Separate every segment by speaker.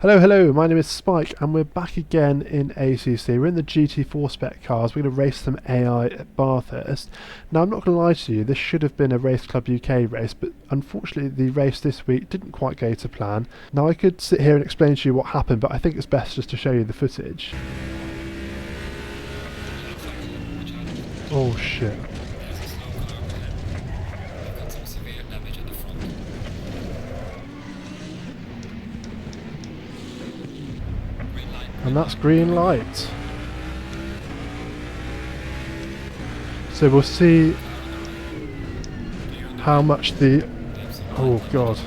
Speaker 1: Hello, my name is Spike and we're back again in ACC. We're in the GT4 spec cars. We're going to race some AI at Bathurst. Now, I'm not going to lie to you, this should have been a Race Club UK race, but unfortunately the race this week didn't quite go to plan. Now, I could sit here and explain to you what happened, but I think it's best just to show you the footage. Oh shit. And that's green light. So we'll see how much the... oh god.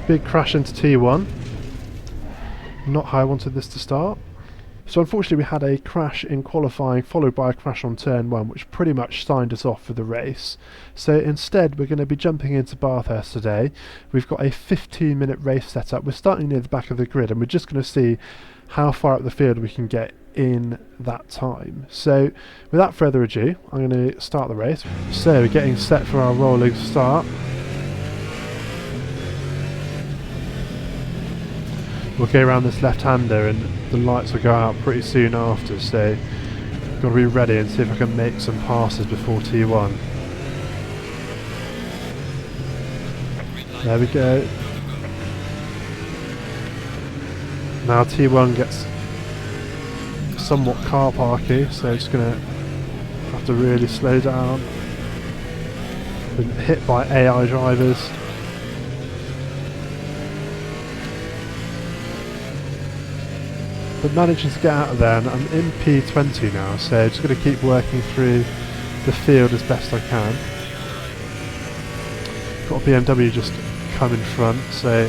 Speaker 1: Big crash into T1. Not how I wanted this to start. So unfortunately we had a crash in qualifying followed by a crash on turn 1, which pretty much signed us off for the race. So instead we're going to be jumping into Bathurst today. We've got a 15-minute race set up. We're starting near the back of the grid and we're just going to see how far up the field we can get in that time. So without further ado, I'm going to start the race. So we're getting set for our rolling start. We'll go around this left-hander and the lights will go out pretty soon after, so I've got to be ready and see if I can make some passes before T1. There we go. Now T1 gets somewhat car parky, so it's going to have to really slow down. Been hit by AI drivers. But managing to get out of there, and I'm in P20 now, so just going to keep working through the field as best I can. Got a BMW just come in front, so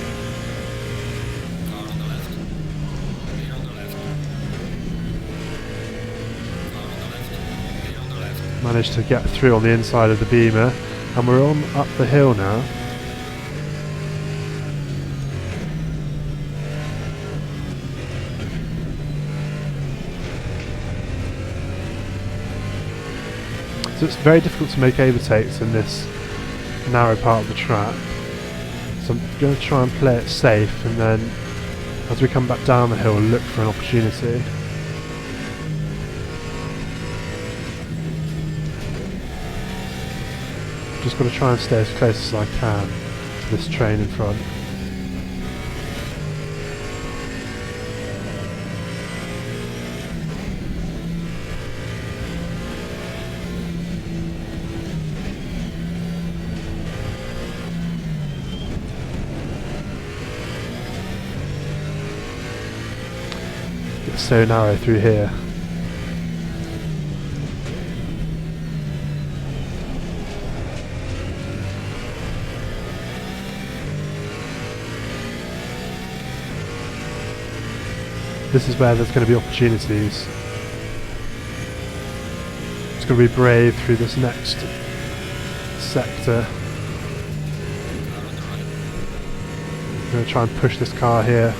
Speaker 1: managed to get through on the inside of the Beamer, and we're on up the hill now. So it's very difficult to make overtakes in this narrow part of the track. So I'm going to try and play it safe, and then as we come back down the hill look for an opportunity. Just got to try and stay as close as I can to this train in front. It's so narrow through here. This is where there's going to be opportunities. It's going to be brave through this next sector. I'm going to try and push this car here.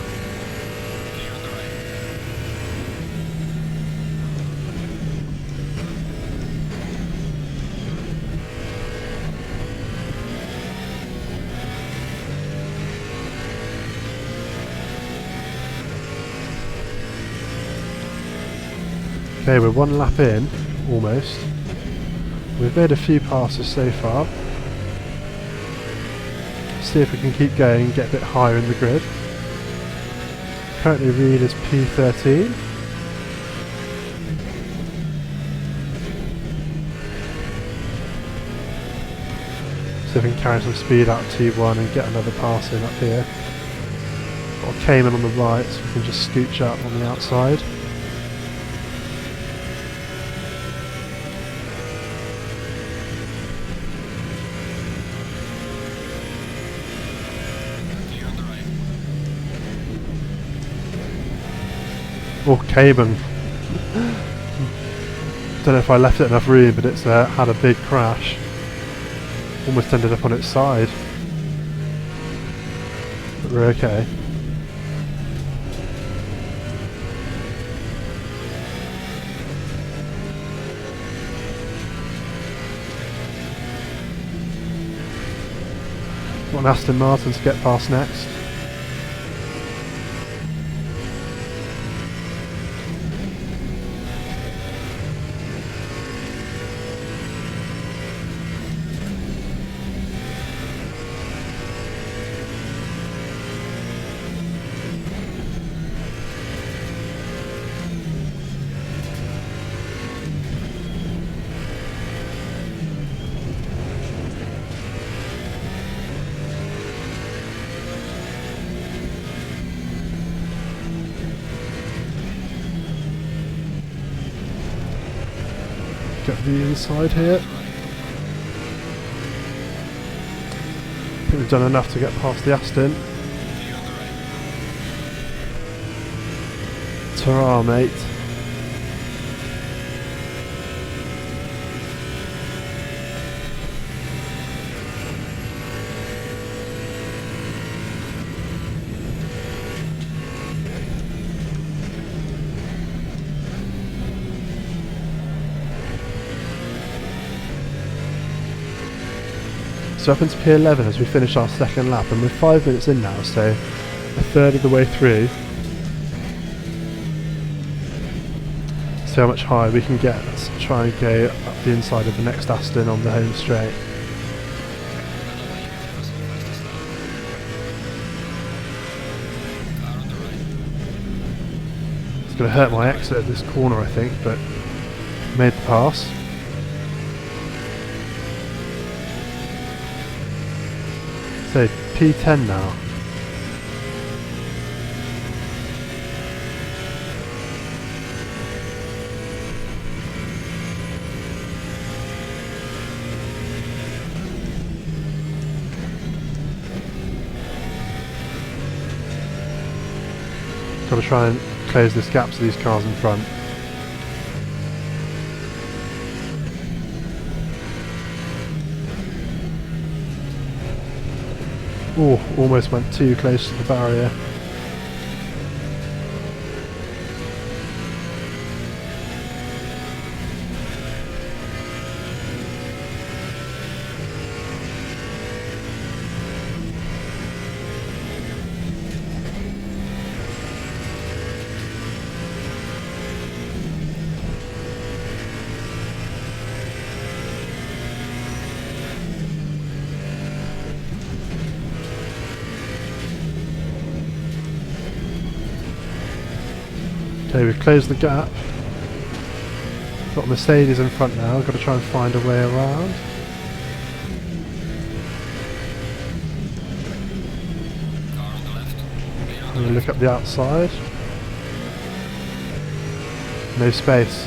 Speaker 1: Okay, we're one lap in, almost. We've made a few passes so far. See if we can keep going and get a bit higher in the grid. Currently Reed is P13. See if we can carry some speed out T1 and get another pass in up here. Got a Cayman on the right, so we can just scooch up on the outside. Oh, Cayman. Don't know if I left it enough room, but it's had a big crash. Almost ended up on its side. But we're okay. Got an Aston Martin to get past next. Get the inside here. I think we've done enough to get past the Aston. Ta-ra, mate. So up into P11 as we finish our second lap, and we're 5 minutes in now, so a third of the way through. See how much higher we can get. Let's try and go up the inside of the next Aston on the home straight. It's going to hurt my exit at this corner, I think, but made the pass. So P10 now. Got to try and close this gap to these cars in front. Oh, almost went too close to the barrier. Okay, we've closed the gap. Got Mercedes in front now, got to try and find a way around. I'm going to look up the outside. No space.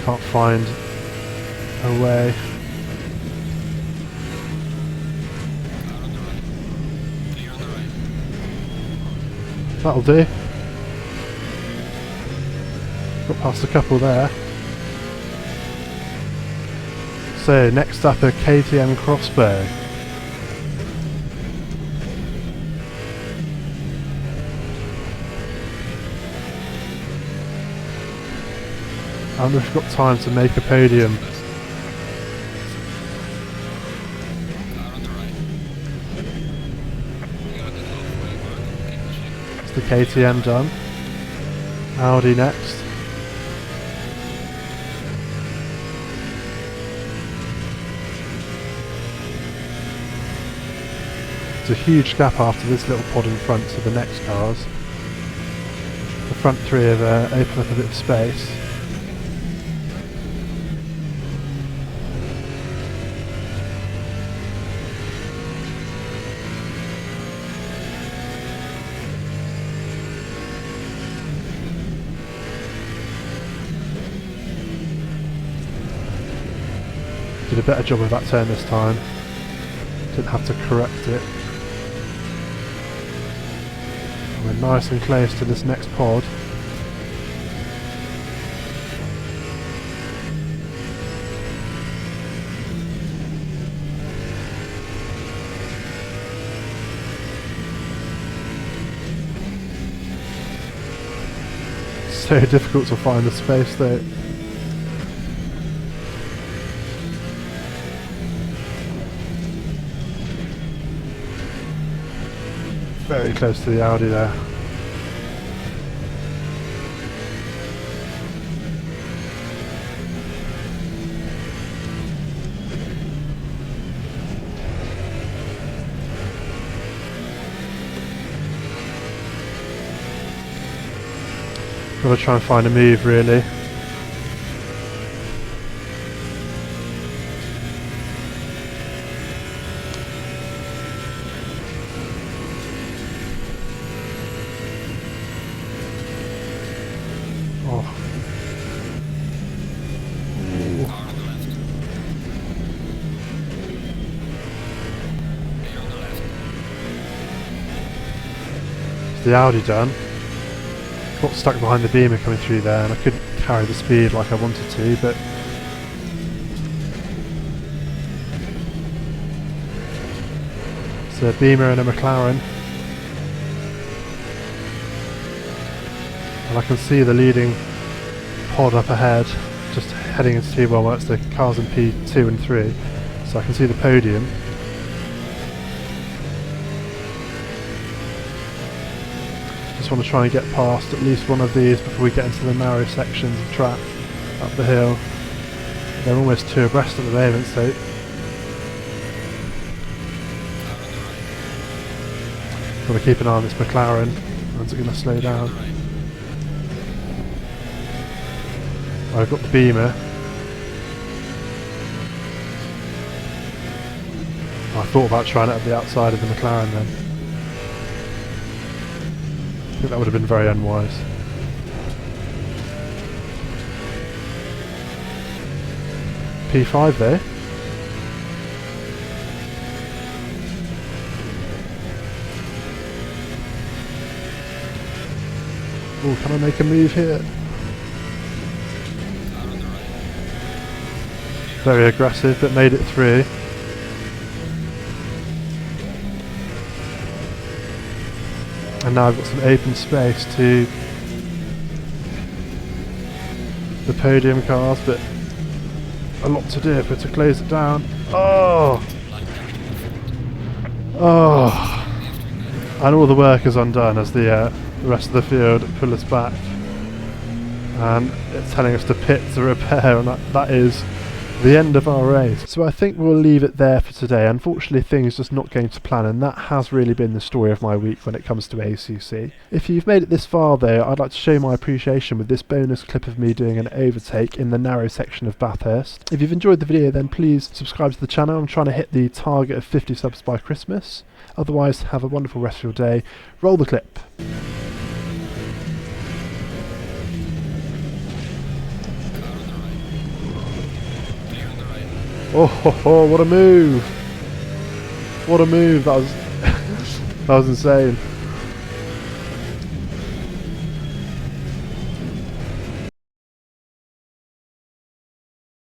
Speaker 1: Can't find a way. That'll do. Got past a couple there. So next up a KTM Crossbow. And we've got time to make a podium. It's the KTM done. Audi next. It's a huge gap after this little pod in front to the next cars. The front three have opened up a bit of space. Did a better job of that turn this time. Didn't have to correct it. And we're nice and close to this next pod. So difficult to find the space though. Very close to the Audi there. Gotta try and find a move really. Oh. Is the Audi done? Got stuck behind the Beamer coming through there, and I couldn't carry the speed like I wanted to, but it's a Beamer and a McLaren, and I can see the leading pod up ahead, just heading into T1 where it's the cars in P2 and 3, so I can see the podium. Just want to try and get past at least one of these before we get into the narrow sections of track up the hill. They're almost 2 abreast at the moment, so got to keep an eye on this McLaren. When's it going to slow down? I've got the Beamer. I thought about trying it at the outside of the McLaren then. I think that would have been very unwise. P5 though. Oh, can I make a move here? Very aggressive, but made it through. And now I've got some open space to the podium cars, but a lot to do if we're to close it down. Oh! Oh! And all the work is undone as the rest of the field pull us back. And it's telling us to pit to repair, and that is the end of our race. So I think we'll leave it there for today. Unfortunately, things just not going to plan, and that has really been the story of my week when it comes to ACC. If you've made it this far though, I'd like to show my appreciation with this bonus clip of me doing an overtake in the narrow section of Bathurst. If you've enjoyed the video, then please subscribe to the channel. I'm trying to hit the target of 50 subs by Christmas. Otherwise, have a wonderful rest of your day. Roll the clip. Oh, ho, ho, what a move! What a move! That was that was insane.